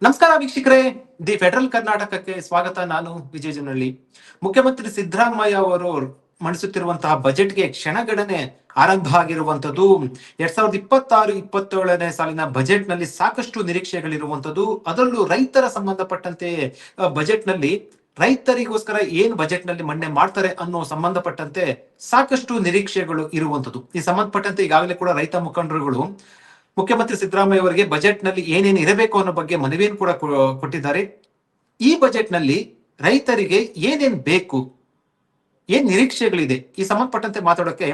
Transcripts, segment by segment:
ನಮಸ್ಕಾರ ವೀಕ್ಷಕರೇ. The federal ಕರ್ನಾಟಕಕ್ಕೆ ಸ್ವಾಗತ. ನಾನು ವಿಜಯ ಜನಹಳ್ಳಿ. ಮುಖ್ಯಮಂತ್ರಿ ಸಿದ್ದರಾಮಯ್ಯ ಅವರು ಮಂಡಿಸುತ್ತಿರುವಂತಹ ಬಜೆಟ್ಗೆ ಕ್ಷಣಗಣನೆ ಆರಂಭ ಆಗಿರುವಂತದ್ದು. 2026-27ನೇ ಸಾಲಿನ ಬಜೆಟ್ ನಲ್ಲಿ ಸಾಕಷ್ಟು ನಿರೀಕ್ಷೆಗಳಿರುವಂತದ್ದು. ಅದರಲ್ಲೂ ರೈತರ ಸಂಬಂಧಪಟ್ಟಂತೆ ಬಜೆಟ್ ನಲ್ಲಿ ರೈತರಿಗೋಸ್ಕರ ಏನ್ ಬಜೆಟ್ ನಲ್ಲಿ ಮಂಡನೆ ಮಾಡ್ತಾರೆ ಅನ್ನೋ ಸಂಬಂಧಪಟ್ಟಂತೆ ಸಾಕಷ್ಟು ನಿರೀಕ್ಷೆಗಳು ಇರುವಂತದ್ದು. ಈ ಸಂಬಂಧಪಟ್ಟಂತೆ ಈಗಾಗಲೇ ಕೂಡ ರೈತ ಮುಖಂಡರುಗಳು ಮುಖ್ಯಮಂತ್ರಿ ಸಿದ್ದರಾಮಯ್ಯ ಅವರಿಗೆ ಬಜೆಟ್ ನಲ್ಲಿ ಏನೇನು ಇರಬೇಕು ಅನ್ನೋ ಬಗ್ಗೆ ಮನವಿಯನ್ನು ಕೂಡ ಕೊಟ್ಟಿದ್ದಾರೆ. ಈ ಬಜೆಟ್ ನಲ್ಲಿ ರೈತರಿಗೆ ಏನೇನ್ ಬೇಕು, ಏನ್ ನಿರೀಕ್ಷೆಗಳಿದೆ, ಈ ಸಂಬಂಧಪಟ್ಟಂತೆ ಮಾತಾಡೋಕೆ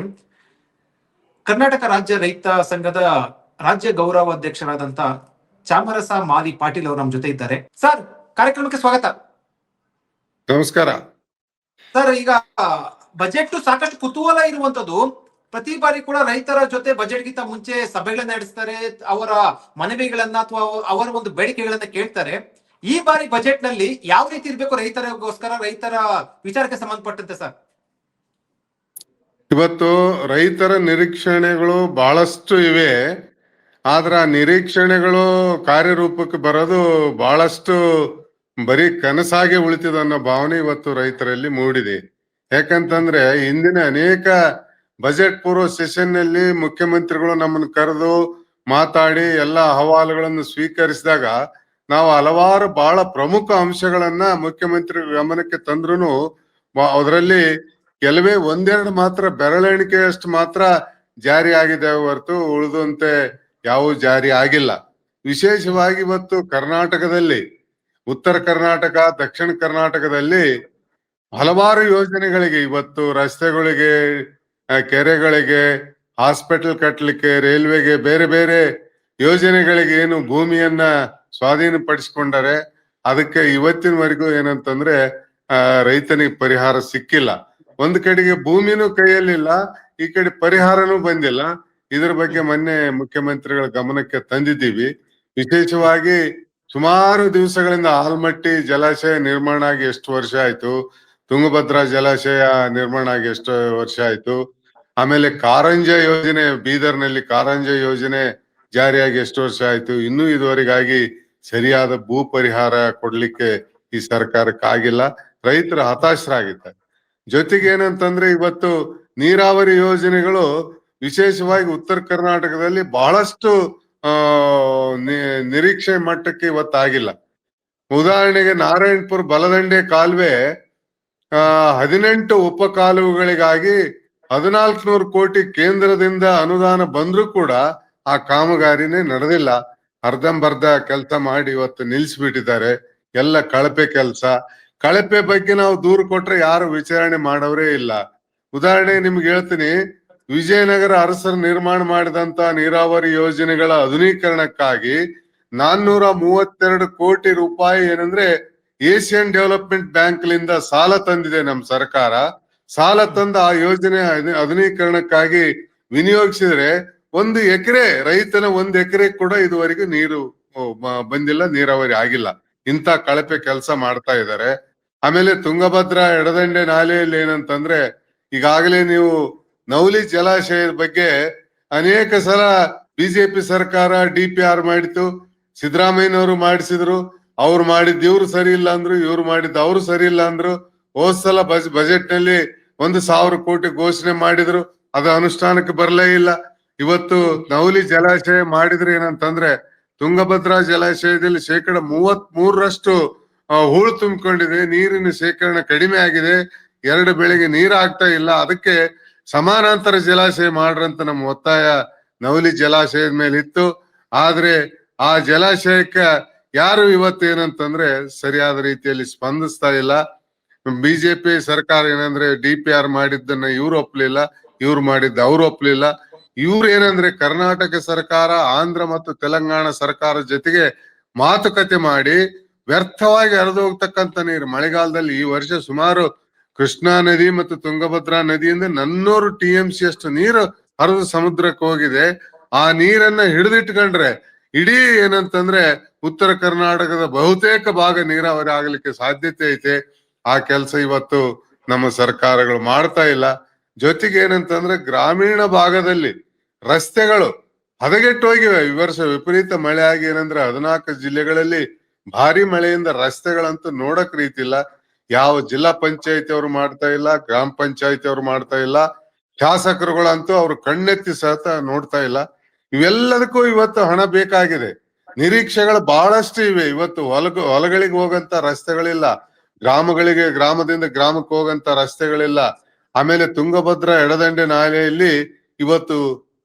ಕರ್ನಾಟಕ ರಾಜ್ಯ ರೈತ ಸಂಘದ ರಾಜ್ಯ ಗೌರವಾಧ್ಯಕ್ಷರಾದಂತ ಚಾಮರಸ ಮಾಲಿ ಪಾಟೀಲ್ ಅವರು ನಮ್ಮ ಜೊತೆ ಇದ್ದಾರೆ. ಸರ್, ಕಾರ್ಯಕ್ರಮಕ್ಕೆ ಸ್ವಾಗತ. ನಮಸ್ಕಾರ ಸರ್, ಈಗ ಬಜೆಟ್ ಸಾಕಷ್ಟು ಕುತೂಹಲ ಇರುವಂತದ್ದು. ಪ್ರತಿ ಬಾರಿ ಕೂಡ ರೈತರ ಜೊತೆ ಬಜೆಟ್ ಗಿಂತ ಮುಂಚೆ ಸಭೆಗಳನ್ನ ನಡೆಸ್ತಾರೆ, ಅವರ ಮನವಿಗಳನ್ನ ಅಥವಾ ಅವರ ಒಂದು ಬೇಡಿಕೆಗಳನ್ನ ಕೇಳ್ತಾರೆ. ಈ ಬಾರಿ ಬಜೆಟ್ ನಲ್ಲಿ ಯಾವ ರೀತಿ ಇರಬೇಕು ರೈತರಿಗೋಸ್ಕರ, ರೈತರ ವಿಚಾರಕ್ಕೆ ಸಂಬಂಧಪಟ್ಟಂತೆ ಸರ್? ಇವತ್ತು ರೈತರ ನಿರೀಕ್ಷಣೆಗಳು ಬಹಳಷ್ಟು ಇವೆ. ಆದ್ರ ನಿರೀಕ್ಷಣೆಗಳು ಕಾರ್ಯರೂಪಕ್ಕೆ ಬರೋದು ಬಹಳಷ್ಟು ಬರೀ ಕನಸಾಗಿ ಉಳಿತಿದೆ ಅನ್ನೋ ಭಾವನೆ ಇವತ್ತು ರೈತರಲ್ಲಿ ಮೂಡಿದೆ. ಯಾಕಂತಂದ್ರೆ ಹಿಂದಿನ ಅನೇಕ ಬಜೆಟ್ ಪೂರ್ವ ಸೆಷನ್ ನಲ್ಲಿ ಮುಖ್ಯಮಂತ್ರಿಗಳು ನಮ್ಮನ್ನು ಕರೆದು ಮಾತಾಡಿ ಎಲ್ಲ ಅಹವಾಲುಗಳನ್ನು ಸ್ವೀಕರಿಸಿದಾಗ ನಾವು ಹಲವಾರು ಬಹಳ ಪ್ರಮುಖ ಅಂಶಗಳನ್ನ ಮುಖ್ಯಮಂತ್ರಿ ಗಮನಕ್ಕೆ ತಂದ್ರು ಅದರಲ್ಲಿ ಕೆಲವೇ ಒಂದೆರಡು ಮಾತ್ರ ಬೆರಳೆಣಿಕೆಯಷ್ಟು ಮಾತ್ರ ಜಾರಿ ಆಗಿದೆ ಹೊರತು ಉಳಿದಂತೆ ಯಾವ ಜಾರಿ ಆಗಿಲ್ಲ. ವಿಶೇಷವಾಗಿ ಇವತ್ತು ಕರ್ನಾಟಕದಲ್ಲಿ ಉತ್ತರ ಕರ್ನಾಟಕ, ದಕ್ಷಿಣ ಕರ್ನಾಟಕದಲ್ಲಿ ಹಲವಾರು ಯೋಜನೆಗಳಿಗೆ, ಇವತ್ತು ರಸ್ತೆಗಳಿಗೆ, ಕೆರೆಗಳಿಗೆ, ಹಾಸ್ಪಿಟಲ್ ಕಟ್ಟಲಿಕ್ಕೆ, ರೈಲ್ವೆಗೆ, ಬೇರೆ ಬೇರೆ ಯೋಜನೆಗಳಿಗೆ ಏನು ಭೂಮಿಯನ್ನ ಸ್ವಾಧೀನಪಡಿಸಿಕೊಂಡರೆ ಅದಕ್ಕೆ ಇವತ್ತಿನವರೆಗೂ ಏನಂತಂದ್ರೆ ರೈತನಿಗೆ ಪರಿಹಾರ ಸಿಕ್ಕಿಲ್ಲ. ಒಂದ್ ಕಡೆಗೆ ಭೂಮಿನೂ ಕೈಯಲ್ಲಿಲ್ಲ, ಈ ಕಡೆ ಪರಿಹಾರನೂ ಬಂದಿಲ್ಲ. ಇದ್ರ ಬಗ್ಗೆ ಮೊನ್ನೆ ಮುಖ್ಯಮಂತ್ರಿಗಳ ಗಮನಕ್ಕೆ ತಂದಿದ್ದೀವಿ. ವಿಶೇಷವಾಗಿ ಸುಮಾರು ದಿವಸಗಳಿಂದ ಆಲ್ಮಟ್ಟಿ ಜಲಾಶಯ ನಿರ್ಮಾಣ ಆಗಿ ಎಷ್ಟು ವರ್ಷ ಆಯ್ತು, ತುಂಗಭದ್ರಾ ಜಲಾಶಯ ನಿರ್ಮಾಣ ಆಗಿ ಎಷ್ಟು ವರ್ಷ ಆಯ್ತು, ಆಮೇಲೆ ಕಾರಂಜ ಯೋಜನೆ, ಬೀದರ್ನಲ್ಲಿ ಕಾರಂಜ ಯೋಜನೆ ಜಾರಿಯಾಗಿ ಎಷ್ಟು ವರ್ಷ ಆಯ್ತು, ಇನ್ನೂ ಇದುವರೆಗಾಗಿ ಸರಿಯಾದ ಭೂ ಪರಿಹಾರ ಕೊಡ್ಲಿಕ್ಕೆ ಈ ಸರ್ಕಾರಕ್ಕಾಗಿಲ್ಲ. ರೈತರು ಹತಾಶರಾಗಿದ್ದಾರೆ. ಜೊತೆಗೆ ಏನಂತಂದ್ರೆ ಇವತ್ತು ನೀರಾವರಿ ಯೋಜನೆಗಳು ವಿಶೇಷವಾಗಿ ಉತ್ತರ ಕರ್ನಾಟಕದಲ್ಲಿ ಬಹಳಷ್ಟು ನಿರೀಕ್ಷೆ ಮಟ್ಟಕ್ಕೆ ಇವತ್ತಾಗಿಲ್ಲ. ಉದಾಹರಣೆಗೆ ನಾರಾಯಣಪುರ ಬಲದಂಡೆ ಕಾಲುವೆ 18 ಉಪ ಕಾಲುವೆಗಳಿಗಾಗಿ 1400 ಕೋಟಿ ಕೇಂದ್ರದಿಂದ ಅನುದಾನ ಬಂದ್ರೂ ಕೂಡ ಆ ಕಾಮಗಾರಿನೇ ನಡೆದಿಲ್ಲ. ಅರ್ಧಂಬರ್ಧ ಕೆಲಸ ಮಾಡಿ ಇವತ್ತು ನಿಲ್ಸ್ಬಿಟ್ಟಿದ್ದಾರೆ. ಎಲ್ಲ ಕಳಪೆ ಕೆಲಸ. ಕಳಪೆ ಬಗ್ಗೆ ನಾವು ದೂರು ಕೊಟ್ರೆ ಯಾರು ವಿಚಾರಣೆ ಮಾಡೋರೇ ಇಲ್ಲ. ಉದಾಹರಣೆ ನಿಮ್ಗೆ ಹೇಳ್ತೀನಿ, ವಿಜಯನಗರ ಅರಸರು ನಿರ್ಮಾಣ ಮಾಡಿದಂತ ನೀರಾವರಿ ಯೋಜನೆಗಳ ಆಧುನೀಕರಣಕ್ಕಾಗಿ 432 ಕೋಟಿ ರೂಪಾಯಿ ಏನಂದ್ರೆ ಏಷ್ಯನ್ ಡೆವಲಪ್ಮೆಂಟ್ ಬ್ಯಾಂಕ್ ಲಿಂದ ಸಾಲ ತಂದಿದೆ ನಮ್ ಸರ್ಕಾರ. ಸಾಲ ತಂದ ಆ ಯೋಜನೆ ಆಧುನೀಕರಣಕ್ಕಾಗಿ ವಿನಿಯೋಗಿಸಿದ್ರೆ 1 ಎಕರೆ ರೈತನ 1 ಎಕರೆ ಕೂಡ ಇದುವರೆಗೂ ನೀರು ಬಂದಿಲ್ಲ, ನೀರಾವರಿ ಆಗಿಲ್ಲ. ಇಂಥ ಕಳಪೆ ಕೆಲಸ ಮಾಡ್ತಾ ಇದ್ದಾರೆ. ಆಮೇಲೆ ತುಂಗಭದ್ರಾ ಎಡದಂಡೆ ನಾಲೆಯಲ್ಲಿ ಏನಂತಂದ್ರೆ ಈಗಾಗಲೇ ನೀವು ನವಲಿ ಜಲಾಶಯದ ಬಗ್ಗೆ ಅನೇಕ ಸಲ ಬಿಜೆಪಿ ಸರ್ಕಾರ DPR ಮಾಡಿತು, ಸಿದ್ದರಾಮಯ್ಯನವರು ಮಾಡಿಸಿದ್ರು. ಅವ್ರು ಮಾಡಿದ್ದು ಇವ್ರು ಸರಿ ಇಲ್ಲ ಅಂದ್ರು, ಇವ್ರು ಮಾಡಿದ್ದು ಅವ್ರು ಸರಿ ಇಲ್ಲ ಅಂದ್ರು. ಹೋದ್ ಸಲ ಬಜೆಟ್ ನಲ್ಲಿ 1,000 ಕೋಟಿ ಘೋಷಣೆ ಮಾಡಿದ್ರು, ಅದು ಅನುಷ್ಠಾನಕ್ಕೆ ಬರಲೇ ಇಲ್ಲ. ಇವತ್ತು ನವಲಿ ಜಲಾಶಯ ಮಾಡಿದ್ರೆ ಏನಂತಂದ್ರೆ ತುಂಗಭದ್ರಾ ಜಲಾಶಯದಲ್ಲಿ 33% ಹೂಳು ತುಂಬಿಕೊಂಡಿದೆ, ನೀರಿನ ಶೇಖರಣೆ ಕಡಿಮೆ ಆಗಿದೆ, 2 ಬೆಳೆಗೆ ನೀರು ಆಗ್ತಾ ಇಲ್ಲ. ಅದಕ್ಕೆ ಸಮಾನಾಂತರ ಜಲಾಶಯ ಮಾಡ್ರಂತ ನಮ್ಮ ಒತ್ತಾಯ ನವಲಿ ಜಲಾಶಯದ ಮೇಲೆ ಇತ್ತು. ಆದ್ರೆ ಆ ಜಲಾಶಯಕ್ಕೆ ಯಾರು ಇವತ್ತು ಏನಂತಂದ್ರೆ ಸರಿಯಾದ ರೀತಿಯಲ್ಲಿ ಸ್ಪಂದಿಸ್ತಾ ಇಲ್ಲ. ಬಿಜೆಪಿ ಸರ್ಕಾರ ಏನಂದ್ರೆ DPR ಮಾಡಿದ್ದನ್ನ ಇವ್ರು ಒಪ್ಲಿಲ್ಲ, ಇವ್ರು ಮಾಡಿದ್ದ ಅವ್ರು ಒಪ್ಲಿಲ್ಲ. ಇವ್ರು ಏನಂದ್ರೆ ಕರ್ನಾಟಕ ಸರ್ಕಾರ, ಆಂಧ್ರ ಮತ್ತು ತೆಲಂಗಾಣ ಸರ್ಕಾರದ ಜೊತೆಗೆ ಮಾತುಕತೆ ಮಾಡಿ ವ್ಯರ್ಥವಾಗಿ ಹರಿದು ಹೋಗ್ತಕ್ಕಂಥ ನೀರು, ಮಳೆಗಾಲದಲ್ಲಿ ಈ ವರ್ಷ ಸುಮಾರು ಕೃಷ್ಣಾ ನದಿ ಮತ್ತು ತುಂಗಭದ್ರಾ ನದಿಯಿಂದ 400 TMC ಅಷ್ಟು ನೀರು ಹರಿದು ಸಮುದ್ರಕ್ಕೆ ಹೋಗಿದೆ. ಆ ನೀರನ್ನ ಹಿಡಿದಿಟ್ಕೊಂಡ್ರೆ ಇಡೀ ಏನಂತಂದ್ರೆ ಉತ್ತರ ಕರ್ನಾಟಕದ ಬಹುತೇಕ ಭಾಗ ನೀರಾವರಿ ಆಗ್ಲಿಕ್ಕೆ ಸಾಧ್ಯತೆ ಐತೆ. ಆ ಕೆಲಸ ಇವತ್ತು ನಮ್ಮ ಸರ್ಕಾರಗಳು ಮಾಡ್ತಾ ಇಲ್ಲ. ಜೊತೆಗೆ ಏನಂತಂದ್ರೆ ಗ್ರಾಮೀಣ ಭಾಗದಲ್ಲಿ ರಸ್ತೆಗಳು ಹದಗೆಟ್ಟು ಹೋಗಿವೆ. ಈ ವರ್ಷ ವಿಪರೀತ ಮಳೆ ಆಗಿ ಏನಂದ್ರೆ 14 ಜಿಲ್ಲೆಗಳಲ್ಲಿ ಭಾರಿ ಮಳೆಯಿಂದ ರಸ್ತೆಗಳಂತೂ ನೋಡಕ್ ರೀತಿ ಇಲ್ಲ. ಯಾವ ಜಿಲ್ಲಾ ಪಂಚಾಯತಿ ಅವರು ಮಾಡ್ತಾ ಇಲ್ಲ, ಗ್ರಾಮ ಪಂಚಾಯತಿ ಅವರು ಮಾಡ್ತಾ ಇಲ್ಲ, ಶಾಸಕರುಗಳಂತೂ ಅವ್ರು ಕಣ್ಣೆತ್ತಿ ಸಹಿತ ನೋಡ್ತಾ ಇಲ್ಲ. ಇವೆಲ್ಲದಕ್ಕೂ ಇವತ್ತು ಹಣ ಬೇಕಾಗಿದೆ. ನಿರೀಕ್ಷೆಗಳು ಬಹಳಷ್ಟು ಇವೆ. ಇವತ್ತು ಹೊಲಗಳಿಗೆ ಹೋಗಂತ ರಸ್ತೆಗಳಿಲ್ಲ, ಗ್ರಾಮದಿಂದ ಗ್ರಾಮಕ್ಕೆ ಹೋಗಂತ ರಸ್ತೆಗಳಿಲ್ಲ. ಆಮೇಲೆ ತುಂಗಭದ್ರಾ ಎಡದಂಡೆ ನಾಲೆಯಲ್ಲಿ ಇವತ್ತು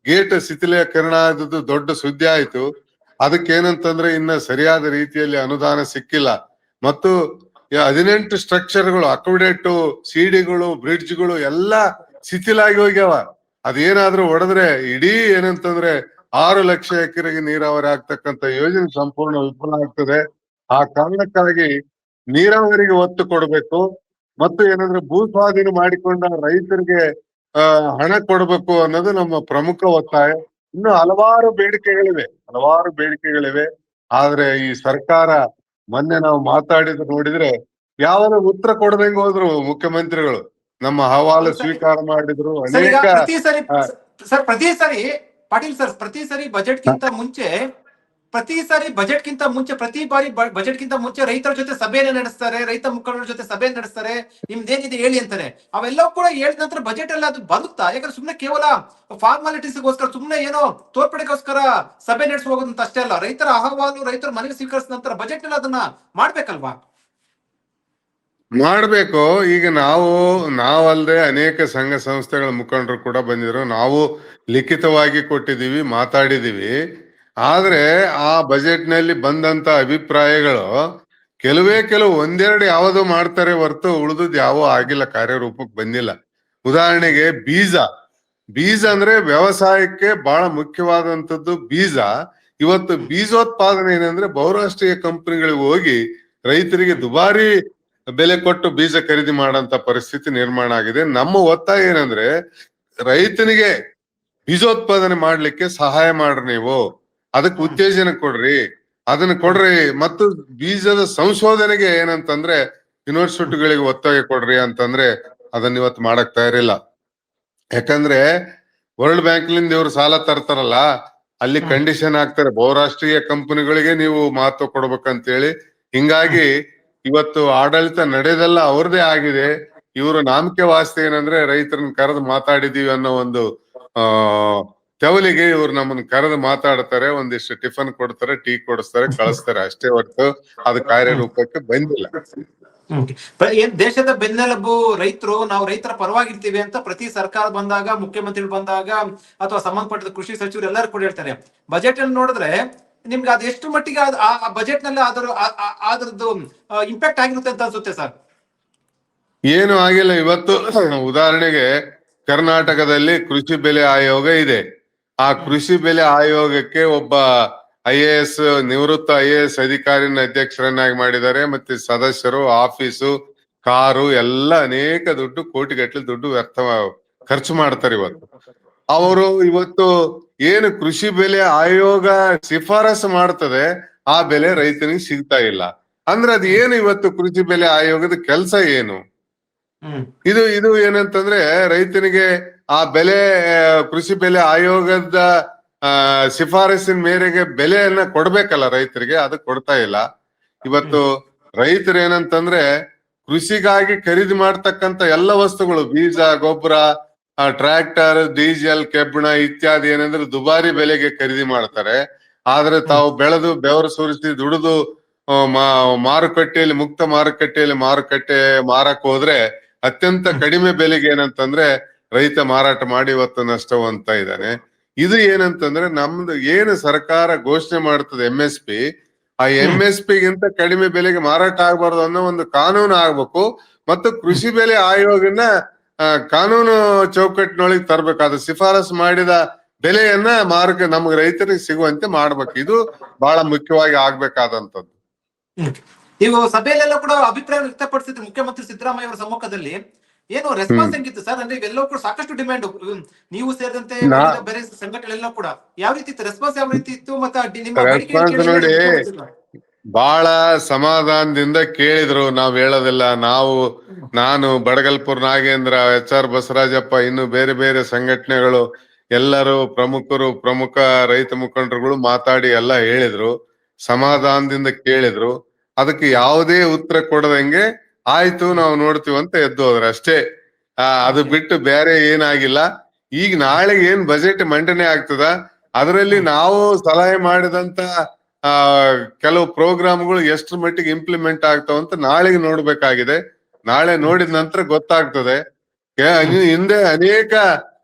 ಗೇಟ್ ಶಿಥಿಲೀಕರಣ ಆದದ್ದು ದೊಡ್ಡ ಸುದ್ದಿ ಆಯ್ತು. ಅದಕ್ಕೇನಂತಂದ್ರೆ ಇನ್ನ ಸರಿಯಾದ ರೀತಿಯಲ್ಲಿ ಅನುದಾನ ಸಿಕ್ಕಿಲ್ಲ. ಮತ್ತು 18 ಸ್ಟ್ರಕ್ಚರ್ಗಳು, ಅಕ್ವಿಡೇಟು, ಸಿಡಿಗಳು, ಬ್ರಿಡ್ಜ್ಗಳು ಎಲ್ಲ ಶಿಥಿಲಾಗಿ ಹೋಗ್ಯಾವ. ಅದೇನಾದ್ರೂ ಹೊಡೆದ್ರೆ ಇಡೀ ಏನಂತಂದ್ರೆ 6 ಲಕ್ಷ ಎಕರೆಗೆ ನೀರಾವರಿ ಆಗ್ತಕ್ಕಂತ ಯೋಜನೆ ಸಂಪೂರ್ಣ ವಿಫಲ ಆಗ್ತದೆ. ಆ ಕಾರಣಕ್ಕಾಗಿ ನೀರಾವರಿಗೆ ಒತ್ತು ಕೊಡಬೇಕು. ಮತ್ತು ಏನಂದ್ರೆ ಭೂ ಸ್ವಾಧೀನ ಮಾಡಿಕೊಂಡ ರೈತರಿಗೆ ಹಣ ಕೊಡಬೇಕು ಅನ್ನೋದು ನಮ್ಮ ಪ್ರಮುಖ ಒತ್ತಾಯ. ಇನ್ನು ಹಲವಾರು ಬೇಡಿಕೆಗಳಿವೆ. ಆದ್ರೆ ಈ ಸರ್ಕಾರ ಮೊನ್ನೆ ನಾವು ಮಾತಾಡಿದ್ದು ನೋಡಿದ್ರೆ ಯಾವಾಗ ಉತ್ತರ ಕೊಡದಂಗೆ ಹೋದ್ರು ಮುಖ್ಯಮಂತ್ರಿಗಳು. ನಮ್ಮ ಅಹವಾಲು ಸ್ವೀಕಾರ ಮಾಡಿದ್ರು. ಸರ್, ಈಗ ಅನೇಕ ಪ್ರತಿ ಸರಿ ಸರ್ ಪ್ರತಿ ಸರಿ ಪಾಟೀಲ್ ಸರ್ ಪ್ರತಿ ಸರಿ ಬಜೆಟ್ಗಿಂತ ಮುಂಚೆ ಪ್ರತಿ ಬಾರಿ ಬಜೆಟ್ಗಿಂತ ಮುಂಚೆ ರೈತರ ಜೊತೆ ಸಭೆಯನ್ನ ನಡೆಸ್ತಾರೆ, ರೈತ ಮುಖಂಡರ ಜೊತೆ ಸಭೆ ನಡೆಸ್ತಾರೆ, ನಿಮ್ದೇನಿದೆ ಹೇಳಿ ಅಂತಾರೆ. ಅವೆಲ್ಲವೂ ಕೂಡ ಹೇಳಿದ ನಂತರ ಬಜೆಟ್ ಎಲ್ಲ ಅದು ಬರುತ್ತಾ? ಯಾಕಂದ್ರೆ ಸುಮ್ನೆ ಕೇವಲ ಫಾರ್ಮಾಲಿಟೀಸ್ಗೋಸ್ಕರ, ಸುಮ್ನೆ ಏನೋ ತೋರ್ಪಡೆಗೋಸ್ಕರ ಸಭೆ ನಡೆಸಿ ಹೋಗೋದಂತ ಅಷ್ಟೇ ಅಲ್ಲ. ರೈತರ ಅಹವಾಲು ರೈತರ ಮನವಿ ಸ್ವೀಕರಿಸಿದ ನಂತರ ಬಜೆಟ್ ಎಲ್ಲ ಅದನ್ನ ಮಾಡ್ಬೇಕಲ್ವಾ? ಮಾಡ್ಬೇಕು. ಈಗ ನಾವಲ್ದೆ ಅನೇಕ ಸಂಘ ಸಂಸ್ಥೆಗಳ ಮುಖಂಡರು ಕೂಡ ಬಂದಿದ್ರು. ನಾವು ಲಿಖಿತವಾಗಿ ಕೊಟ್ಟಿದೀವಿ, ಮಾತಾಡಿದೀವಿ. ಆದ್ರೆ ಆ ಬಜೆಟ್ ನಲ್ಲಿ ಬಂದಂತ ಅಭಿಪ್ರಾಯಗಳು ಕೆಲವು ಒಂದೆರಡು ಯಾವ್ದೋ ಮಾಡ್ತಾರೆ ಹೊರತು ಉಳಿದದ್ ಯಾವೋ ಆಗಿಲ್ಲ, ಕಾರ್ಯರೂಪಕ್ಕೆ ಬಂದಿಲ್ಲ. ಉದಾಹರಣೆಗೆ ಬೀಜ ಅಂದ್ರೆ ವ್ಯವಸಾಯಕ್ಕೆ ಬಹಳ ಮುಖ್ಯವಾದಂತದ್ದು ಬೀಜ. ಇವತ್ತು ಬೀಜೋತ್ಪಾದನೆ ಏನಂದ್ರೆ ಬಹುರಾಷ್ಟ್ರೀಯ ಕಂಪನಿಗಳಿಗೆ ಹೋಗಿ ರೈತರಿಗೆ ದುಬಾರಿ ಬೆಲೆ ಕೊಟ್ಟು ಬೀಜ ಖರೀದಿ ಮಾಡಂತ ಪರಿಸ್ಥಿತಿ ನಿರ್ಮಾಣ ಆಗಿದೆ. ನಮ್ಮ ಒತ್ತಾಯ ಏನಂದ್ರೆ ರೈತನಿಗೆ ಬೀಜೋತ್ಪಾದನೆ ಮಾಡ್ಲಿಕ್ಕೆ ಸಹಾಯ ಮಾಡ್ರಿ, ನೀವು ಅದಕ್ಕೆ ಉತ್ತೇಜನ ಕೊಡ್ರಿ, ಅದನ್ನ ಕೊಡ್ರಿ. ಮತ್ತು ಬೀಜದ ಸಂಶೋಧನೆಗೆ ಏನಂತಂದ್ರೆ ಯೂನಿವರ್ಸಿಟಿಗಳಿಗೆ ಒತ್ತಾಯ ಕೊಡ್ರಿ ಅಂತಂದ್ರೆ ಅದನ್ನ ಇವತ್ತು ಮಾಡಕ್ ತಯಾರಿಲ್ಲ. ಯಾಕಂದ್ರೆ ವರ್ಲ್ಡ್ ಬ್ಯಾಂಕ್ಲಿಂದ ಇವ್ರು ಸಾಲ ತರ್ತಾರಲ್ಲ, ಅಲ್ಲಿ ಕಂಡೀಷನ್ ಹಾಕ್ತಾರೆ ಬಹುರಾಷ್ಟ್ರೀಯ ಕಂಪನಿಗಳಿಗೆ ನೀವು ಮಹತ್ವ ಕೊಡ್ಬೇಕಂತೇಳಿ. ಹಿಂಗಾಗಿ ಇವತ್ತು ಆಡಳಿತ ನಡೆದೆಲ್ಲ ಅವ್ರದೇ ಆಗಿದೆ. ಇವರು ನಾಮಕೆ ವಾಸ್ತೆ ಏನಂದ್ರೆ ರೈತರನ್ನ ಕರೆದು ಮಾತಾಡಿದೀವಿ ಅನ್ನೋ ಒಂದು ತೆವಲಿಗೆ ಇವ್ರು ನಮ್ಮನ್ನ ಕರೆದು ಮಾತಾಡ್ತಾರೆ, ಒಂದಿಷ್ಟು ಟಿಫನ್ ಕೊಡ್ತಾರೆ, ಟೀ ಕೊಡಿಸ್ತಾರೆ, ಕಳಿಸ್ತಾರೆ ಅಷ್ಟೇ ಹೊರತು ಅದು ಕಾರ್ಯರೂಪಕ್ಕೆ ಬಂದಿಲ್ಲ. ಏನ್ ದೇಶದ ಬೆನ್ನೆಲುಬು ರೈತರು, ನಾವು ರೈತರ ಪರವಾಗಿರ್ತೀವಿ ಅಂತ ಪ್ರತಿ ಸರ್ಕಾರ ಬಂದಾಗ, ಮುಖ್ಯಮಂತ್ರಿಗಳು ಬಂದಾಗ, ಅಥವಾ ಸಂಬಂಧಪಟ್ಟ ಕೃಷಿ ಸಚಿವರು ಎಲ್ಲರೂ ಕೂಡ ಹೇಳ್ತಾರೆ. ಬಜೆಟ್ ಅನ್ನು ನೋಡಿದ್ರೆ ನಿಮ್ಗೆ ಅದು ಎಷ್ಟು ಮಟ್ಟಿಗೆ ಆ ಬಜೆಟ್ ನಲ್ಲಿ ಅದರದ್ದು ಇಂಪ್ಯಾಕ್ಟ್ ಆಗಿರುತ್ತೆ ಅಂತ ಅನ್ಸುತ್ತೆ ಸರ್? ಏನು ಆಗಿಲ್ಲ. ಇವತ್ತು ಉದಾಹರಣೆಗೆ ಕರ್ನಾಟಕದಲ್ಲಿ ಕೃಷಿ ಬೆಲೆ ಆಯೋಗ ಇದೆ. ಆ ಕೃಷಿ ಬೆಲೆ ಆಯೋಗಕ್ಕೆ ಒಬ್ಬ IAS, ನಿವೃತ್ತ IAS ಅಧಿಕಾರಿನ ಅಧ್ಯಕ್ಷರನ್ನಾಗಿ ಮಾಡಿದ್ದಾರೆ. ಮತ್ತೆ ಸದಸ್ಯರು, ಆಫೀಸು, ಕಾರು ಎಲ್ಲ ಅನೇಕ ದುಡ್ಡು, ಕೋಟಿಗಟ್ಟಲೆ ದುಡ್ಡು ಖರ್ಚು ಮಾಡ್ತಾರೆ. ಅವರು ಇವತ್ತು ಏನು ಕೃಷಿ ಬೆಲೆ ಆಯೋಗ ಶಿಫಾರಸು ಮಾಡ್ತದೆ ಆ ಬೆಲೆ ರೈತನಿಗೆ ಸಿಗ್ತಾ ಇಲ್ಲ ಅಂದ್ರೆ ಅದು ಏನು? ಇವತ್ತು ಕೃಷಿ ಬೆಲೆ ಆಯೋಗದ ಕೆಲಸ ಏನು? ಇದು ಏನಂತಂದ್ರೆ ರೈತನಿಗೆ ಆ ಬೆಲೆ, ಕೃಷಿ ಬೆಲೆ ಆಯೋಗದ ಶಿಫಾರಸಿನ ಮೇರೆಗೆ ಬೆಲೆಯನ್ನ ಕೊಡ್ಬೇಕಲ್ಲ ರೈತರಿಗೆ, ಅದು ಕೊಡ್ತಾ ಇಲ್ಲ. ಇವತ್ತು ರೈತರು ಏನಂತಂದ್ರೆ ಕೃಷಿಗಾಗಿ ಖರೀದಿ ಮಾಡ್ತಕ್ಕಂತ ಎಲ್ಲ ವಸ್ತುಗಳು, ಬೀಜ, ಗೊಬ್ಬರ, ಟ್ರ್ಯಾಕ್ಟರ್, ಡೀಸೆಲ್, ಕೆಬ್ಬಣ ಇತ್ಯಾದಿ ಏನಂದ್ರೆ ದುಬಾರಿ ಬೆಲೆಗೆ ಖರೀದಿ ಮಾಡ್ತಾರೆ. ಆದ್ರೆ ತಾವು ಬೆಳೆದು ಬೆವರು ಸುರಿಸಿ ದುಡಿದು ಮಾರುಕಟ್ಟೆಯಲ್ಲಿ, ಮುಕ್ತ ಮಾರುಕಟ್ಟೆಯಲ್ಲಿ ಮಾರಕ್ ಹೋದ್ರೆ ಅತ್ಯಂತ ಕಡಿಮೆ ಬೆಲೆಗೆ ಏನಂತಂದ್ರೆ ರೈತ ಮಾರಾಟ ಮಾಡಿ ಇವತ್ತು ನಷ್ಟವಂತ ಇದ್ದಾನೆ. ಇದು ಏನಂತಂದ್ರೆ ನಮ್ದು ಏನು ಸರ್ಕಾರ ಘೋಷಣೆ ಮಾಡ್ತದೆ MSP, ಆ MSP ಗಿಂತ ಕಡಿಮೆ ಬೆಲೆಗೆ ಮಾರಾಟ ಆಗ್ಬಾರ್ದು ಅನ್ನೋ ಒಂದು ಕಾನೂನು ಆಗ್ಬೇಕು. ಮತ್ತು ಕೃಷಿ ಬೆಲೆ ಆಯೋಗನ ಕಾನೂನು ಚೌಕಟ್ಟಿನೊಳಗೆ ತರ್ಬೇಕಾದ ಶಿಫಾರಸು ಮಾಡಿದ ಬೆಲೆಯನ್ನ ನಮ್ಗೆ ರೈತರಿಗೆ ಸಿಗುವಂತೆ ಮಾಡ್ಬೇಕು. ಇದು ಬಹಳ ಮುಖ್ಯವಾಗಿ ಆಗ್ಬೇಕಾದಂತದ್ದು. ನೀವು ಸಭೆಯಲ್ಲೆಲ್ಲ ಕೂಡ ಅಭಿಪ್ರಾಯ ವ್ಯಕ್ತಪಡಿಸಿದ್ರೆ ಮುಖ್ಯಮಂತ್ರಿ ಸಿದ್ದರಾಮಯ್ಯ ಅವರ ಸಮ್ಮುಖದಲ್ಲಿ ಏನು ರೆಸ್ಪಾನ್ಸ್ ಹೆಂಗಿತ್ತು ಸರ್? ಅಂದ್ರೆ ಇವೆಲ್ಲವೂ ಕೂಡ ಸಾಕಷ್ಟು ಡಿಮ್ಯಾಂಡ್, ನೀವು ಸೇರಿದಂತೆ ಬೇರೆ ಸಂಘಟನೆಲ್ಲ ಕೂಡ ಯಾವ ರೀತಿ ಇತ್ತು ರೆಸ್ಪಾನ್ಸ್? ಯಾವ ರೀತಿ ಇತ್ತು? ಮತ್ತೆ ನಿಮ್ಮ ನೋಡಿ, ಬಹಳ ಸಮಾಧಾನದಿಂದ ಕೇಳಿದ್ರು. ನಾವ್ ಹೇಳೋದಿಲ್ಲ. ನಾನು ಬಡಗಲ್ಪುರ್ ನಾಗೇಂದ್ರ, HR ಬಸವರಾಜಪ್ಪ, ಇನ್ನು ಬೇರೆ ಬೇರೆ ಸಂಘಟನೆಗಳು ಎಲ್ಲರೂ ಪ್ರಮುಖ ರೈತ ಮುಖಂಡರುಗಳು ಮಾತಾಡಿ ಎಲ್ಲ ಹೇಳಿದ್ರು, ಸಮಾಧಾನದಿಂದ ಕೇಳಿದ್ರು. ಅದಕ್ಕೆ ಯಾವುದೇ ಉತ್ತರ ಕೊಡದಂಗೆ ಆಯ್ತು ನಾವು ನೋಡ್ತೀವಿ ಅಂತ ಎದ್ದು ಹೋದ್ರ ಅಷ್ಟೇ. ಅದು ಬಿಟ್ಟು ಬೇರೆ ಏನಾಗಿಲ್ಲ. ಈಗ ನಾಳೆಗೆ ಏನ್ ಬಜೆಟ್ ಮಂಡನೆ ಆಗ್ತದ ಅದರಲ್ಲಿ ನಾವು ಸಲಹೆ ಮಾಡಿದಂತ ಆ ಕೆಲವು ಪ್ರೋಗ್ರಾಮ್ಗಳು ಎಷ್ಟ್ರ ಮಟ್ಟಿಗೆ ಇಂಪ್ಲಿಮೆಂಟ್ ಆಗ್ತಾವಂತ ನಾಳೆಗೆ ನೋಡ್ಬೇಕಾಗಿದೆ. ನಾಳೆ ನೋಡಿದ ನಂತರ ಗೊತ್ತಾಗ್ತದೆ. ಹಿಂದೆ ಅನೇಕ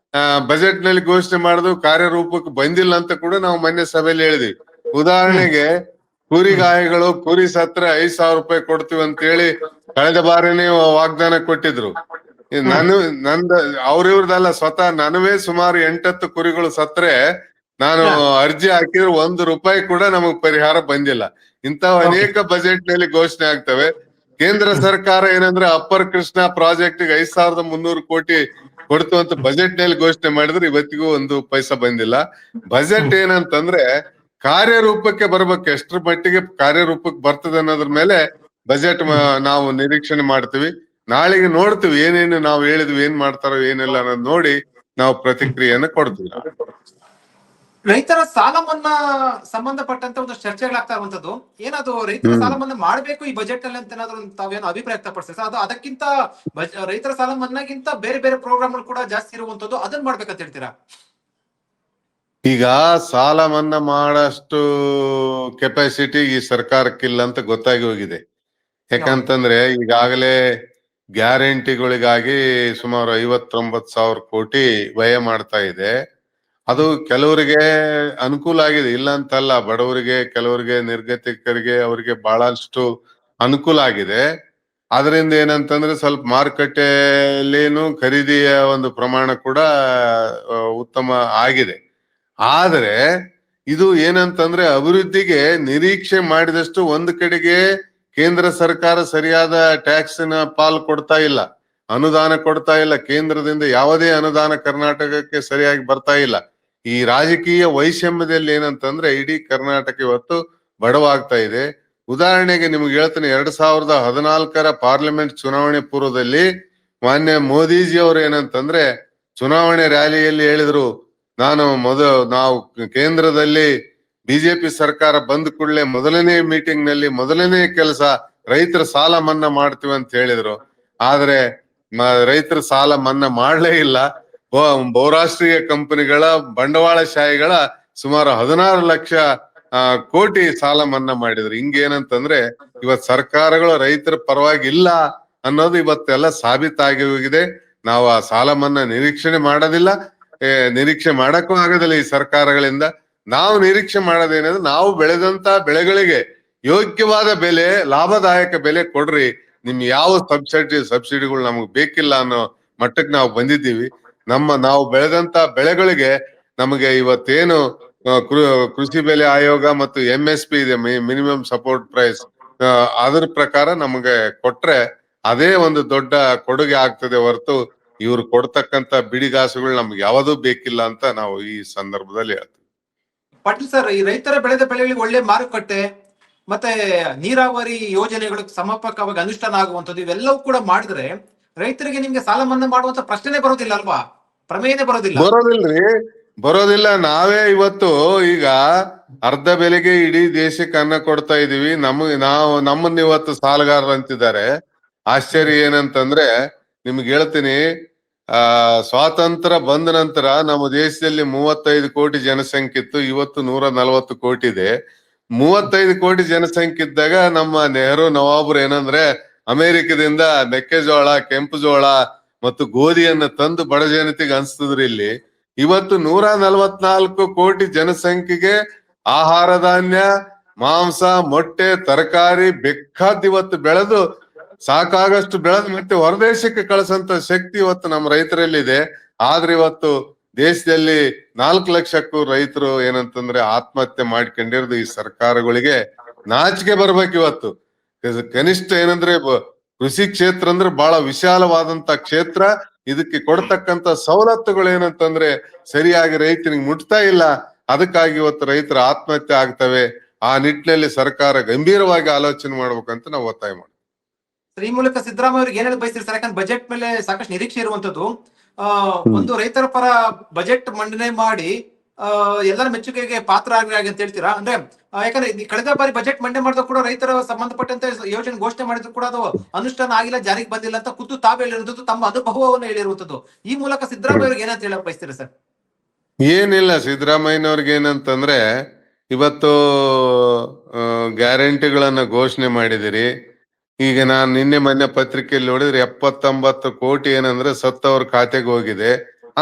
ಬಜೆಟ್ ನಲ್ಲಿ ಘೋಷಣೆ ಮಾಡುದು ಕಾರ್ಯರೂಪಕ್ಕೆ ಬಂದಿಲ್ಲ ಅಂತ ಕೂಡ ನಾವು ಮೊನ್ನೆ ಸಭೆಯಲ್ಲಿ ಹೇಳಿದ್ವಿ. ಉದಾಹರಣೆಗೆ ಕುರಿಗಾಯಿಗಳು ಕುರಿ ಸತ್ರ 5,000 ರೂಪಾಯಿ ಕೊಡ್ತೀವಿ ಅಂತ ಹೇಳಿ ಕಳೆದ ಬಾರಿನೇ ವಾಗ್ದಾನ ಕೊಟ್ಟಿದ್ರು. ನಂದ ಅವ್ರಿವ್ರದಲ್ಲ, ಸ್ವತಃ ನನವೇ ಸುಮಾರು 8-10 ಕುರಿಗಳು ಸತ್ರೆ ನಾನು ಅರ್ಜಿ ಹಾಕಿದ್ರೆ 1 ರೂಪಾಯಿ ಕೂಡ ನಮಗ್ ಪರಿಹಾರ ಬಂದಿಲ್ಲ. ಇಂತಹ ಅನೇಕ ಬಜೆಟ್ ನಲ್ಲಿ ಘೋಷಣೆ ಆಗ್ತವೆ. ಕೇಂದ್ರ ಸರ್ಕಾರ ಏನಂದ್ರೆ ಅಪ್ಪರ್ ಕೃಷ್ಣ ಪ್ರಾಜೆಕ್ಟ್ ಗೆ 5,300 ಕೋಟಿ ಕೊಡ್ತು ಅಂತ ಬಜೆಟ್ ನಲ್ಲಿ ಘೋಷಣೆ ಮಾಡಿದ್ರೆ ಇವತ್ತಿಗೂ 1 ಪೈಸಾ ಬಂದಿಲ್ಲ. ಬಜೆಟ್ ಏನಂತಂದ್ರೆ ಕಾರ್ಯರೂಪಕ್ಕೆ ಬರ್ಬೇಕು, ಎಷ್ಟ್ರ ಮಟ್ಟಿಗೆ ಕಾರ್ಯರೂಪಕ್ಕೆ ಬರ್ತದೆ ಅನ್ನೋದ್ರ ಮೇಲೆ ಬಜೆಟ್ ನಾವು ನಿರೀಕ್ಷಣೆ ಮಾಡ್ತೀವಿ. ನಾಳೆಗೆ ನೋಡ್ತೀವಿ ಏನೇನು ನಾವು ಹೇಳಿದ್ವಿ, ಏನ್ ಮಾಡ್ತಾರೋ ಏನಿಲ್ಲ ಅನ್ನೋದು ನೋಡಿ ನಾವು ಪ್ರತಿಕ್ರಿಯೆಯನ್ನ ಕೊಡ್ತೀವಿ. ರೈತರ ಸಾಲ ಮನ್ನಾ ಸಂಬಂಧಪಟ್ಟಂತೆ ಒಂದು ಚರ್ಚೆಗಳಾಗ್ತಾ ಇರುವಂತದ್ದು, ಏನದು ರೈತರ ಸಾಲ ಮನ್ನಾ ಮಾಡ್ಬೇಕು ಈ ಬಜೆಟ್ ಅಲ್ಲಿ ಅಂತ ಏನಾದ್ರು ತಾವೇನು ಅಭಿಪ್ರಾಯ ವ್ಯಕ್ತಪಡಿಸ್ತೀರಾ? ಅದು ಅದಕ್ಕಿಂತ ರೈತರ ಸಾಲ ಮನ್ನಾಗಿಂತ ಬೇರೆ ಬೇರೆ ಪ್ರೋಗ್ರಾಮ್ಗಳು ಕೂಡ ಜಾಸ್ತಿ ಇರುವಂತದ್ದು, ಅದನ್ನ ಮಾಡ್ಬೇಕಂತ ಹೇಳ್ತೀರಾ? ಈಗ ಸಾಲ ಮನ್ನಾ ಮಾಡಷ್ಟು ಕೆಪಾಸಿಟಿ ಈ ಸರ್ಕಾರಕ್ಕಿಲ್ಲ ಅಂತ ಗೊತ್ತಾಗಿ ಹೋಗಿದೆ. ಯಾಕಂತಂದ್ರೆ ಈಗಾಗಲೇ ಗ್ಯಾರಂಟಿಗಳಿಗಾಗಿ ಸುಮಾರು 59,000 ಕೋಟಿ ವ್ಯಯ ಮಾಡ್ತಾ ಇದೆ. ಅದು ಕೆಲವರಿಗೆ ಅನುಕೂಲ ಆಗಿದೆ, ಇಲ್ಲ ಅಂತಲ್ಲ. ಬಡವರಿಗೆ, ಕೆಲವರಿಗೆ, ನಿರ್ಗತಿಕರಿಗೆ, ಅವರಿಗೆ ಬಹಳಷ್ಟು ಅನುಕೂಲ ಆಗಿದೆ. ಅದರಿಂದ ಏನಂತಂದ್ರೆ ಸ್ವಲ್ಪ ಮಾರುಕಟ್ಟೆಯಲ್ಲೇನು ಖರೀದಿಯ ಒಂದು ಪ್ರಮಾಣ ಕೂಡ ಉತ್ತಮ ಆಗಿದೆ. ಆದರೆ ಇದು ಏನಂತಂದ್ರೆ ಅಭಿವೃದ್ಧಿಗೆ ನಿರೀಕ್ಷೆ ಮಾಡಿದಷ್ಟು ಒಂದು ಕಡೆಗೆ ಕೇಂದ್ರ ಸರ್ಕಾರ ಸರಿಯಾದ ಟ್ಯಾಕ್ಸ್ ನ ಪಾಲ್ ಕೊಡ್ತಾ ಇಲ್ಲ, ಅನುದಾನ ಕೊಡ್ತಾ ಇಲ್ಲ. ಕೇಂದ್ರದಿಂದ ಯಾವುದೇ ಅನುದಾನ ಕರ್ನಾಟಕಕ್ಕೆ ಸರಿಯಾಗಿ ಬರ್ತಾ ಇಲ್ಲ. ಈ ರಾಜಕೀಯ ವೈಷಮ್ಯದಲ್ಲಿ ಏನಂತಂದ್ರೆ ಇಡೀ ಕರ್ನಾಟಕ ಇವತ್ತು ಬಡವಾಗ್ತಾ ಇದೆ. ಉದಾಹರಣೆಗೆ ನಿಮ್ಗೆ ಹೇಳ್ತೀನಿ, 2014 ಪಾರ್ಲಿಮೆಂಟ್ ಚುನಾವಣೆ ಪೂರ್ವದಲ್ಲಿ ಮಾನ್ಯ ಮೋದಿಜಿ ಅವರು ಏನಂತಂದ್ರೆ ಚುನಾವಣೆ ರ್ಯಾಲಿಯಲ್ಲಿ ಹೇಳಿದ್ರು, ನಾವು ಕೇಂದ್ರದಲ್ಲಿ ಬಿಜೆಪಿ ಸರ್ಕಾರ ಬಂದ ಕೂಡಲೇ ಮೊದಲನೇ ಮೀಟಿಂಗ್ ನಲ್ಲಿ ಮೊದಲನೇ ಕೆಲಸ ರೈತರ ಸಾಲ ಮನ್ನಾ ಮಾಡ್ತೀವಿ ಅಂತ ಹೇಳಿದ್ರು. ಆದ್ರೆ ರೈತರ ಸಾಲ ಮನ್ನಾ ಮಾಡ್ಲೇ ಇಲ್ಲ. ಬಹುರಾಷ್ಟ್ರೀಯ ಕಂಪನಿಗಳ ಬಂಡವಾಳಶಾಹಿಗಳ ಸುಮಾರು 16 ಲಕ್ಷ ಕೋಟಿ ಸಾಲ ಮನ್ನಾ ಮಾಡಿದ್ರು. ಹಿಂಗೇನಂತಂದ್ರೆ ಇವತ್ ಸರ್ಕಾರಗಳು ರೈತರ ಪರವಾಗಿ ಇಲ್ಲ ಅನ್ನೋದು ಇವತ್ತೆಲ್ಲ ಸಾಬೀತಾಗಿ ಹೋಗಿದೆ. ನಾವು ಆ ಸಾಲ ಮನ್ನಾ ನಿರೀಕ್ಷಣೆ ಮಾಡೋದಿಲ್ಲ, ನಿರೀಕ್ಷೆ ಮಾಡಕ್ಕೂ ಆಗೋದಿಲ್ಲ ಈ ಸರ್ಕಾರಗಳಿಂದ. ನಾವು ನಿರೀಕ್ಷೆ ಮಾಡೋದೇನಂದ್ರೆ ನಾವು ಬೆಳೆದಂತ ಬೆಳೆಗಳಿಗೆ ಯೋಗ್ಯವಾದ ಬೆಲೆ, ಲಾಭದಾಯಕ ಬೆಲೆ ಕೊಡ್ರಿ, ನಿಮ್ ಯಾವ ಸಬ್ಸಿಡಿಗಳು ನಮಗ್ ಬೇಕಿಲ್ಲ ಅನ್ನೋ ಮಟ್ಟಕ್ಕೆ ನಾವು ಬಂದಿದ್ದೀವಿ. ನಾವು ಬೆಳೆದಂತ ಬೆಳೆಗಳಿಗೆ ನಮಗೆ ಇವತ್ತೇನು ಕೃಷಿ ಬೆಲೆ ಆಯೋಗ ಮತ್ತು MSP ಇದೆ, ಮಿನಿಮಮ್ ಸಪೋರ್ಟ್ ಪ್ರೈಸ್, ಅದ್ರ ಪ್ರಕಾರ ನಮಗೆ ಕೊಟ್ರೆ ಅದೇ ಒಂದು ದೊಡ್ಡ ಕೊಡುಗೆ ಆಗ್ತದೆ ಹೊರತು ಇವ್ರು ಕೊಡ್ತಕ್ಕಂತ ಬಿಡಿಗಾಸುಗಳು ನಮ್ಗೆ ಯಾವ್ದೂ ಬೇಕಿಲ್ಲ ಅಂತ ನಾವು ಈ ಸಂದರ್ಭದಲ್ಲಿ ಹೇಳ್ತೀವಿ. ಪಾಟೀಲ್ ಸರ್, ಈ ರೈತರ ಬೆಳೆದ ಬೆಳೆಗಳಿಗೆ ಒಳ್ಳೆ ಮಾರುಕಟ್ಟೆ ಮತ್ತೆ ನೀರಾವರಿ ಯೋಜನೆಗಳು ಸಮರ್ಪಕವಾಗಿ ಅನುಷ್ಠಾನ ಆಗುವಂತದ್ದು ಇವೆಲ್ಲವೂ ಕೂಡ ಮಾಡಿದ್ರೆ ರೈತರಿಗೆ ನಿಮ್ಗೆ ಸಾಲ ಮನ್ನಾ ಮಾಡುವಂತ ಪ್ರಶ್ನೆ ಬರೋದಿಲ್ಲ ಅಲ್ವಾ? ಪ್ರಮೇಯನೇ ಬರೋದಿಲ್ಲ. ನಾವೇ ಇವತ್ತು ಈಗ ಅರ್ಧ ಬೆಲೆಗೆ ಇಡೀ ದೇಶಕ್ಕೆ ಅನ್ನ ಕೊಡ್ತಾ ಇದೀವಿ. ನಮ್ಮನ್ನ ಇವತ್ತು ಸಾಲಗಾರರು ಅಂತಿದ್ದಾರೆ. ಆಶ್ಚರ್ಯ ಏನಂತಂದ್ರೆ ನಿಮ್ಗೆ ಹೇಳ್ತೀನಿ, ಸ್ವಾತಂತ್ರ್ಯ ಬಂದ ನಂತರ ನಮ್ಮ ದೇಶದಲ್ಲಿ 35 ಕೋಟಿ ಜನಸಂಖ್ಯೆ ಇತ್ತು, ಇವತ್ತು 140 ಕೋಟಿ ಇದೆ. 35 ಕೋಟಿ ಜನಸಂಖ್ಯೆ ಇದ್ದಾಗ ನಮ್ಮ ನೆಹರು ನವಾಬರು ಏನಂದ್ರೆ ಅಮೆರಿಕದಿಂದ ಮೆಕ್ಕೆಜೋಳ, ಕೆಂಪು ಜೋಳ ಮತ್ತು ಗೋಧಿಯನ್ನ ತಂದು ಬಡ ಜನತೆಗೆ ಹಂಚ್ತಿದ್ರು. ಇಲ್ಲಿ ಇವತ್ತು 144 ಕೋಟಿ ಜನಸಂಖ್ಯೆಗೆ ಆಹಾರ ಧಾನ್ಯ, ಮಾಂಸ, ಮೊಟ್ಟೆ, ತರಕಾರಿ ಬೇಕಾದ್ ಇವತ್ತು ಬೆಳೆದು ಸಾಕಾಗಷ್ಟು ಬೆಳೆದು ಮತ್ತೆ ಹೊರದೇಶಕ್ಕೆ ಕಳಿಸಂತ ಶಕ್ತಿ ಇವತ್ತು ನಮ್ಮ ರೈತರಲ್ಲಿದೆ. ಆದ್ರೆ ಇವತ್ತು ದೇಶದಲ್ಲಿ 4 ಲಕ್ಷಕ್ಕೂ ರೈತರು ಏನಂತಂದ್ರೆ ಆತ್ಮಹತ್ಯೆ ಮಾಡ್ಕೊಂಡಿರೋದು ಈ ಸರ್ಕಾರಗಳಿಗೆ ನಾಚಿಕೆ ಬರ್ಬೇಕು. ಇವತ್ತು ಕನಿಷ್ಠ ಏನಂದ್ರೆ ಕೃಷಿ ಕ್ಷೇತ್ರ ಅಂದ್ರೆ ಬಹಳ ವಿಶಾಲವಾದಂತ ಕ್ಷೇತ್ರ. ಇದಕ್ಕೆ ಕೊಡ್ತಕ್ಕಂತ ಸವಲತ್ತುಗಳು ಏನಂತಂದ್ರೆ ಸರಿಯಾಗಿ ರೈತನಿಗೆ ಮುಟ್ತಾ ಇಲ್ಲ. ಅದಕ್ಕಾಗಿ ಇವತ್ತು ರೈತರ ಆತ್ಮಹತ್ಯೆ ಆಗ್ತವೆ. ಆ ನಿಟ್ಟಿನಲ್ಲಿ ಸರ್ಕಾರ ಗಂಭೀರವಾಗಿ ಆಲೋಚನೆ ಮಾಡ್ಬೇಕಂತ ನಾವು ಒತ್ತಾಯ ಮಾಡ್ತೀವಿ. ಈ ಮೂಲಕ ಸಿದ್ದರಾಮಯ್ಯ ಅವ್ರಿಗೆ ಏನೇನು ಬಯಸ್ತೀರಿ ಸರ್? ಯಾಕಂದ್ರೆ ಬಜೆಟ್ ಮೇಲೆ ಸಾಕಷ್ಟು ನಿರೀಕ್ಷೆ ಇರುವಂತದ್ದು. ಒಂದು ರೈತರ ಪರ ಬಜೆಟ್ ಮಂಡನೆ ಮಾಡಿ ಎಲ್ಲರ ಮೆಚ್ಚುಗೆಗೆ ಪಾತ್ರ ಆಗಿ ಅಂತ ಹೇಳ್ತೀರಾ? ಅಂದ್ರೆ ಯಾಕಂದ್ರೆ ಈ ಕಳೆದ ಬಾರಿ ಬಜೆಟ್ ಮಂಡನೆ ಮಾಡಿದಾಗ ಕೂಡ ರೈತರ ಸಂಬಂಧಪಟ್ಟಂತೆ ಯೋಜನೆ ಘೋಷಣೆ ಮಾಡಿದ್ರು ಕೂಡ ಅದು ಅನುಷ್ಠಾನ ಆಗಿಲ್ಲ, ಜಾರಿಗೆ ಬಂದಿಲ್ಲ ಅಂತ ಖುದ್ದು ತಾವು ಹೇಳಿರುವಂತದ್ದು, ತಮ್ಮ ಅನುಭವವನ್ನು ಹೇಳಿರುವಂತದ್ದು. ಈ ಮೂಲಕ ಸಿದ್ದರಾಮಯ್ಯ ಅವ್ರಿಗೆ ಏನಂತ ಹೇಳಕ್ ಬಯಸ್ತೀರಾ ಸರ್? ಏನಿಲ್ಲ, ಸಿದ್ದರಾಮಯ್ಯನವ್ರಿಗೆ ಏನಂತಂದ್ರೆ ಇವತ್ತು ಗ್ಯಾರಂಟಿಗಳನ್ನ ಘೋಷಣೆ ಮಾಡಿದಿರಿ. ಈಗ ನಾನ್ ನಿನ್ನೆ ಮೊನ್ನೆ ಪತ್ರಿಕೆಯಲ್ಲಿ ನೋಡಿದ್ರೆ 79 ಕೋಟಿ ಏನಂದ್ರೆ ಸತ್ತವ್ರ ಖಾತೆಗೆ ಹೋಗಿದೆ.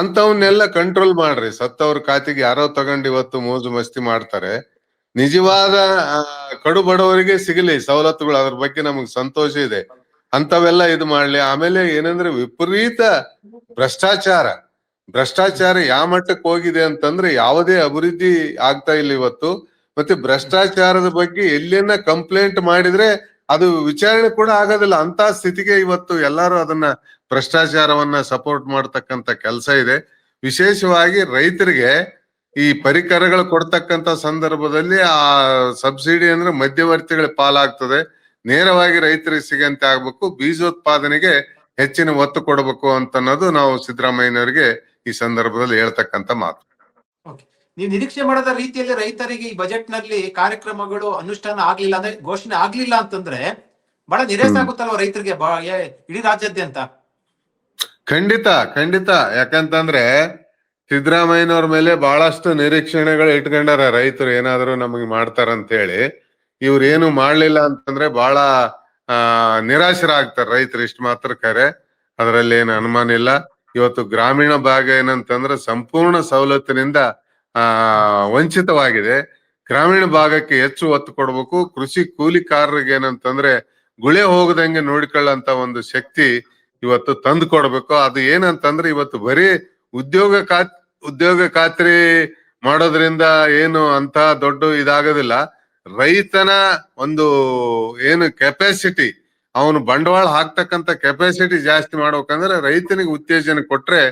ಅಂತವನ್ನೆಲ್ಲ ಕಂಟ್ರೋಲ್ ಮಾಡ್ರಿ. ಸತ್ತವ್ರ ಖಾತೆಗೆ ಯಾರೋ ತಗೊಂಡು ಇವತ್ತು ಮೋಜು ಮಸ್ತಿ ಮಾಡ್ತಾರೆ. ನಿಜವಾದ ಕಡು ಬಡವರಿಗೆ ಸಿಗಲಿ ಸವಲತ್ತುಗಳು, ಅದ್ರ ಬಗ್ಗೆ ನಮಗ್ ಸಂತೋಷ ಇದೆ. ಅಂತವೆಲ್ಲ ಇದು ಮಾಡ್ಲಿ. ಆಮೇಲೆ ಏನಂದ್ರೆ ವಿಪರೀತ ಭ್ರಷ್ಟಾಚಾರ ಯಾವ ಮಟ್ಟಕ್ಕೆ ಹೋಗಿದೆ ಅಂತಂದ್ರೆ ಯಾವುದೇ ಅಭಿವೃದ್ಧಿ ಆಗ್ತಾ ಇಲ್ಲ ಇವತ್ತು. ಮತ್ತೆ ಭ್ರಷ್ಟಾಚಾರದ ಬಗ್ಗೆ ಎಲ್ಲೇನ ಕಂಪ್ಲೇಂಟ್ ಮಾಡಿದ್ರೆ ಅದು ವಿಚಾರಣೆ ಕೂಡ ಆಗೋದಿಲ್ಲ. ಅಂತ ಸ್ಥಿತಿಗೆ ಇವತ್ತು ಎಲ್ಲರೂ ಅದನ್ನ ಭ್ರಷ್ಟಾಚಾರವನ್ನ ಸಪೋರ್ಟ್ ಮಾಡ್ತಕ್ಕಂತ ಕೆಲಸ ಇದೆ. ವಿಶೇಷವಾಗಿ ರೈತರಿಗೆ ಈ ಪರಿಕರಗಳು ಕೊಡ್ತಕ್ಕಂತ ಸಂದರ್ಭದಲ್ಲಿ ಆ ಸಬ್ಸಿಡಿ ಅಂದ್ರೆ ಮಧ್ಯವರ್ತಿಗಳ ಪಾಲಾಗ್ತದೆ. ನೇರವಾಗಿ ರೈತರಿಗೆ ಸಿಗಂತೆ ಆಗ್ಬೇಕು. ಬೀಜೋತ್ಪಾದನೆಗೆ ಹೆಚ್ಚಿನ ಒತ್ತು ಕೊಡಬೇಕು ಅಂತ ಅನ್ನೋದು ನಾವು ಸಿದ್ದರಾಮಯ್ಯನವರಿಗೆ ಈ ಸಂದರ್ಭದಲ್ಲಿ ಹೇಳ್ತಕ್ಕಂತ ಮಾತು. ನೀವು ನಿರೀಕ್ಷೆ ಮಾಡದ ರೀತಿಯಲ್ಲಿ ರೈತರಿಗೆ ಈ ಬಜೆಟ್ ನಲ್ಲಿ ಕಾರ್ಯಕ್ರಮಗಳು ಅನುಷ್ಠಾನ ಆಗ್ಲಿಲ್ಲ, ಅಂದ್ರೆ ಘೋಷಣೆ ಆಗ್ಲಿಲ್ಲ ಅಂತಂದ್ರೆ ಬಹಳ ನಿರಾಸೆ ಆಗುತ್ತಲ್ವ ರೈತರಿಗೆ ಇಡೀ ರಾಜ್ಯಾದ್ಯಂತ? ಖಂಡಿತ. ಯಾಕಂತಂದ್ರೆ ಸಿದ್ದರಾಮಯ್ಯನವ್ರ ಮೇಲೆ ಬಹಳಷ್ಟು ನಿರೀಕ್ಷಣೆಗಳು ಇಟ್ಕೊಂಡಾರ ರೈತರು, ಏನಾದ್ರು ನಮಗೆ ಮಾಡ್ತಾರಂತ ಹೇಳಿ. ಇವ್ರು ಏನು ಮಾಡ್ಲಿಲ್ಲ ಅಂತಂದ್ರೆ ಬಹಳ ನಿರಾಶರಾಗ್ತಾರೆ ರೈತರು. ಇಷ್ಟು ಮಾತ್ರ ಕರೆ, ಅದರಲ್ಲಿ ಏನು ಅನುಮಾನ ಇಲ್ಲ. ಇವತ್ತು ಗ್ರಾಮೀಣ ಭಾಗ ಏನಂತಂದ್ರೆ ಸಂಪೂರ್ಣ ಸವಲತ್ತಿನಿಂದ ವಂಚಿತವಾಗಿದೆ. ಗ್ರಾಮೀಣ ಭಾಗಕ್ಕೆ ಹೆಚ್ಚು ಒತ್ತು ಕೊಡ್ಬೇಕು. ಕೃಷಿ ಕೂಲಿಕಾರರಿಗೆ ಏನಂತಂದ್ರೆ ಗುಳೆ ಹೋಗದಂಗೆ ನೋಡಿಕೊಳ್ಳಂತ ಒಂದು ಶಕ್ತಿ ಇವತ್ತು ತಂದು ಕೊಡ್ಬೇಕು. ಅದು ಏನಂತಂದ್ರೆ ಇವತ್ತು ಬರೀ ಉದ್ಯೋಗ ಖಾತ್ರಿ ಮಾಡೋದ್ರಿಂದ ಏನು ಅಂತ ದೊಡ್ಡ ಇದಾಗೋದಿಲ್ಲ. ರೈತನ ಒಂದು ಏನು ಕೆಪಾಸಿಟಿ, ಅವನು ಬಂಡವಾಳ ಹಾಕ್ತಕ್ಕಂತ ಕೆಪಾಸಿಟಿ ಜಾಸ್ತಿ ಮಾಡ್ಬೇಕಂದ್ರೆ ರೈತನಿಗೆ ಉತ್ತೇಜನ ಕೊಟ್ರೆ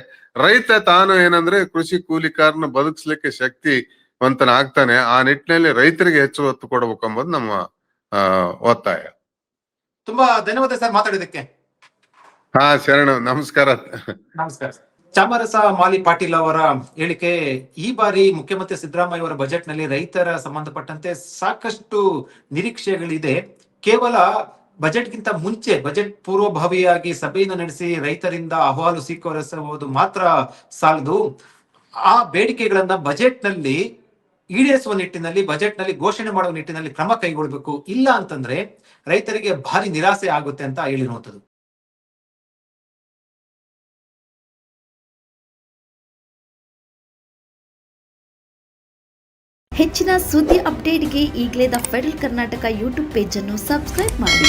ರೈತ ತಾನು ಏನಂದ್ರೆ ಕೃಷಿ ಕೂಲಿಕಾರನ ಬದುಕಿಸ್ಲಿಕ್ಕೆ ಶಕ್ತಿವಂತನ ಆಗ್ತಾನೆ. ಆ ನಿಟ್ಟಿನಲ್ಲಿ ರೈತರಿಗೆ ಹೆಚ್ಚು ಒತ್ತು ಕೊಡ್ಬೇಕು ಎಂಬುದು ನಮ್ಮ ಒತ್ತಾಯ. ತುಂಬಾ ಧನ್ಯವಾದ ಸರ್ ಮಾತಾಡಿದಕ್ಕೆ. ಶರಣ, ನಮಸ್ಕಾರ. ನಮಸ್ಕಾರ. ಚಾಮರಸ ಮಾಲಿ ಪಾಟೀಲ್ ಅವರ ಹೇಳಿಕೆ, ಈ ಬಾರಿ ಮುಖ್ಯಮಂತ್ರಿ ಸಿದ್ದರಾಮಯ್ಯ ಅವರ ಬಜೆಟ್ ನಲ್ಲಿ ರೈತರ ಸಂಬಂಧಪಟ್ಟಂತೆ ಸಾಕಷ್ಟು ನಿರೀಕ್ಷೆಗಳಿದೆ. ಕೇವಲ ಬಜೆಟ್ಗಿಂತ ಮುಂಚೆ ಬಜೆಟ್ ಪೂರ್ವಭಾವಿಯಾಗಿ ಸಭೆಯನ್ನು ನಡೆಸಿ ರೈತರಿಂದ ಅಹವಾಲು ಸ್ವೀಕರಿಸುವುದು ಮಾತ್ರ ಸಾಲದು. ಆ ಬೇಡಿಕೆಗಳನ್ನ ಬಜೆಟ್ ನಲ್ಲಿ ಈಡೇರಿಸುವ ನಿಟ್ಟಿನಲ್ಲಿ, ಬಜೆಟ್ ನಲ್ಲಿ ಘೋಷಣೆ ಮಾಡುವ ನಿಟ್ಟಿನಲ್ಲಿ ಕ್ರಮ ಕೈಗೊಳ್ಳಬೇಕು. ಇಲ್ಲ ಅಂತಂದ್ರೆ ರೈತರಿಗೆ ಭಾರಿ ನಿರಾಸೆ ಆಗುತ್ತೆ ಅಂತ ಹೇಳಿರುವಂತದ್ದು. ಹೆಚ್ಚಿನ ಸುದ್ದಿ ಅಪ್ಡೇಟ್ಗೆ ಈಗಲೇ the federal Karnataka YouTube page ಅನ್ನು ಸಬ್ಸ್ಕ್ರೈಬ್ ಮಾಡಿ.